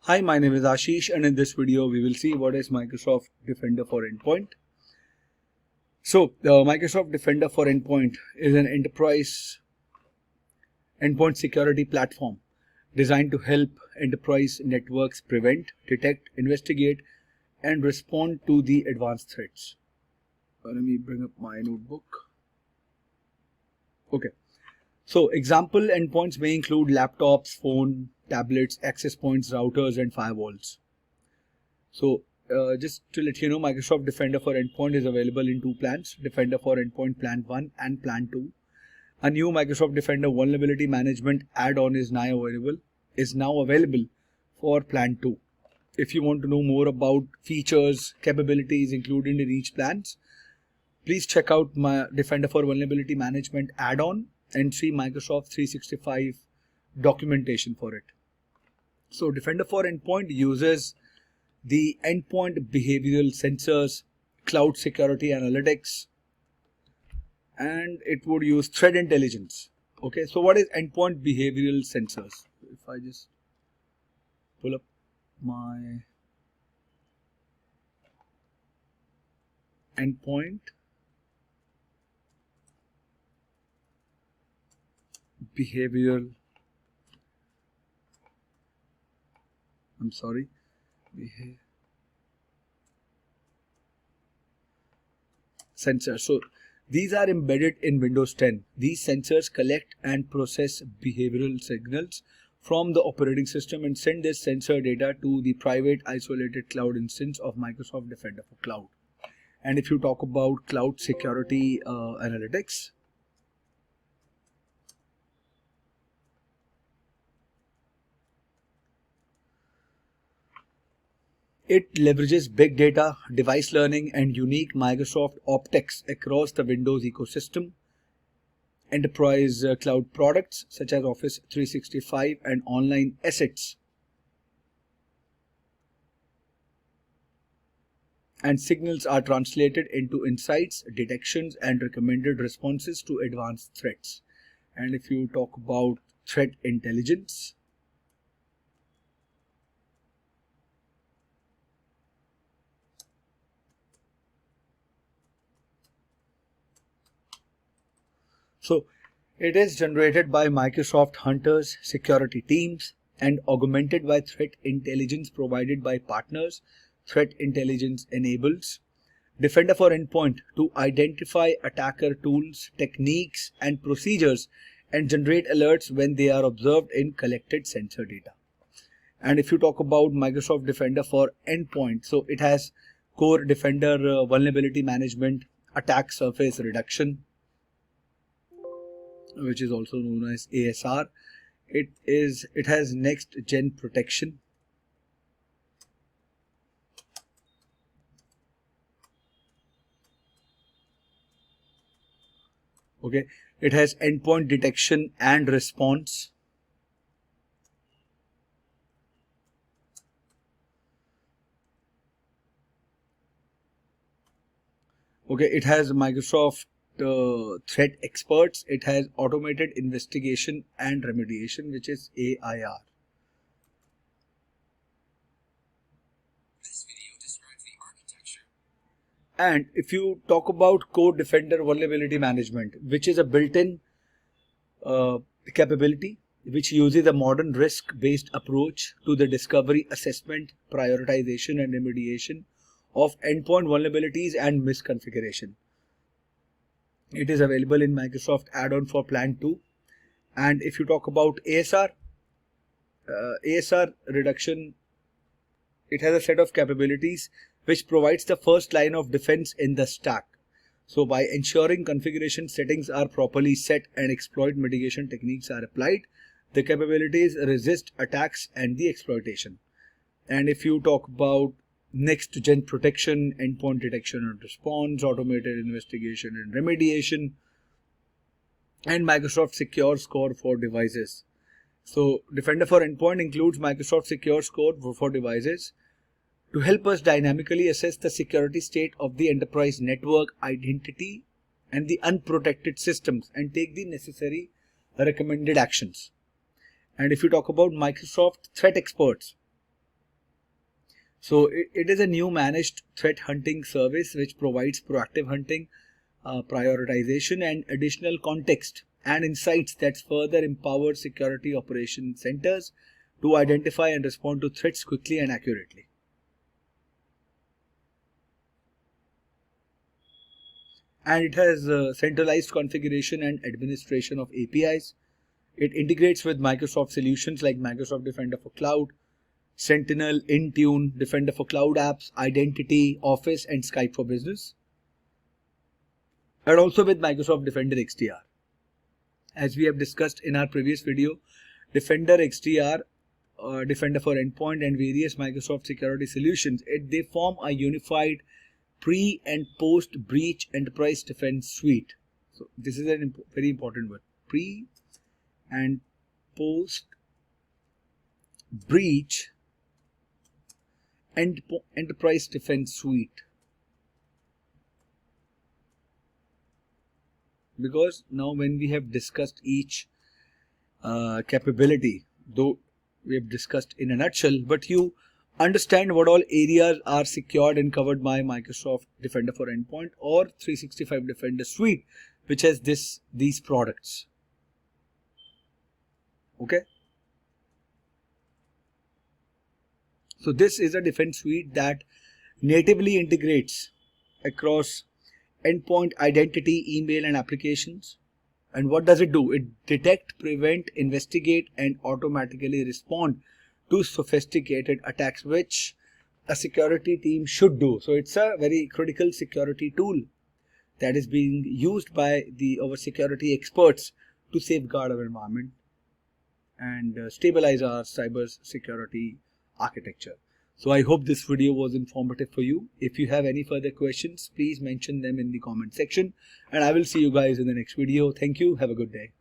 Hi, my name is Ashish, and in this video we will see what is Microsoft Defender for Endpoint. So, Microsoft Defender for Endpoint is an enterprise endpoint security platform designed to help enterprise networks prevent, detect, investigate, and respond to the advanced threats. Let me bring up my notebook. Okay. So, example endpoints may include laptops, phone, tablets, access points, routers, and firewalls. So, just to let you know, Microsoft Defender for Endpoint is available in two plans, Defender for Endpoint Plan 1 and Plan 2. A new Microsoft Defender Vulnerability Management add-on is now available for Plan 2. If you want to know more about features, capabilities included in each plans, please check out my Defender for Vulnerability Management add-on and see Microsoft 365 documentation for it. So, Defender for Endpoint uses the endpoint behavioral sensors, cloud security analytics, and it would use threat intelligence. Okay, so what is endpoint behavioral sensors? If I just pull up my endpoint behavioral, sensors. So these are embedded in Windows 10. These sensors collect and process behavioral signals from the operating system and send this sensor data to the private isolated cloud instance of Microsoft Defender for Cloud. And if you talk about cloud security analytics, it leverages big data, device learning, and unique Microsoft optics across the Windows ecosystem, enterprise cloud products such as Office 365 and online assets, and signals are translated into insights, detections, and recommended responses to advanced threats. And if you talk about threat intelligence, so it is generated by Microsoft Hunters security teams and augmented by threat intelligence provided by partners. Threat intelligence enables Defender for Endpoint to identify attacker tools, techniques, and procedures and generate alerts when they are observed in collected sensor data. And if you talk about Microsoft Defender for Endpoint, so it has core Defender vulnerability management, attack surface reduction, which is also known as ASR. It has next gen protection. Okay, it has endpoint detection and response. Okay, it has Microsoft threat experts. It has automated investigation and remediation, which is AIR. This video describes the architecture. And if you talk about Core Defender Vulnerability Management, which is a built-in capability which uses a modern risk-based approach to the discovery, assessment, prioritization, and remediation of endpoint vulnerabilities and misconfiguration. It is available in Microsoft add-on for Plan 2. And if you talk about ASR reduction, it has a set of capabilities which provides the first line of defense in the stack. So by ensuring configuration settings are properly set and exploit mitigation techniques are applied, the capabilities resist attacks and the exploitation. And if you talk about next gen protection, endpoint detection and response, automated investigation and remediation, and Microsoft Secure Score for devices. So Defender for Endpoint includes Microsoft Secure Score for devices to help us dynamically assess the security state of the enterprise network, identity, and the unprotected systems and take the necessary recommended actions. And if you talk about Microsoft Threat Experts, So it is a new managed threat hunting service which provides proactive hunting, prioritization, and additional context and insights that further empower security operation centers to identify and respond to threats quickly and accurately. And it has centralized configuration and administration of APIs. It integrates with Microsoft solutions like Microsoft Defender for Cloud, Sentinel, Intune, Defender for Cloud Apps, Identity, Office, and Skype for Business. And also with Microsoft Defender XDR. As we have discussed in our previous video, Defender XDR, Defender for Endpoint, and various Microsoft security solutions, they form a unified pre and post breach enterprise defense suite. So this is a very important word. Pre and post breach enterprise defense suite. Because now when we have discussed each capability, though we have discussed in a nutshell, but you understand what all areas are secured and covered by Microsoft Defender for Endpoint or 365 Defender Suite, which has these products. Okay. So this is a defense suite that natively integrates across endpoint, identity, email, and applications. And what does it do? It detect, prevent, investigate, and automatically respond to sophisticated attacks, which a security team should do. So it's a very critical security tool that is being used by our security experts to safeguard our environment and stabilize our cyber security architecture. So I hope this video was informative for you. If you have any further questions, please mention them in the comment section, and I will see you guys in the next video. Thank you. Have a good day.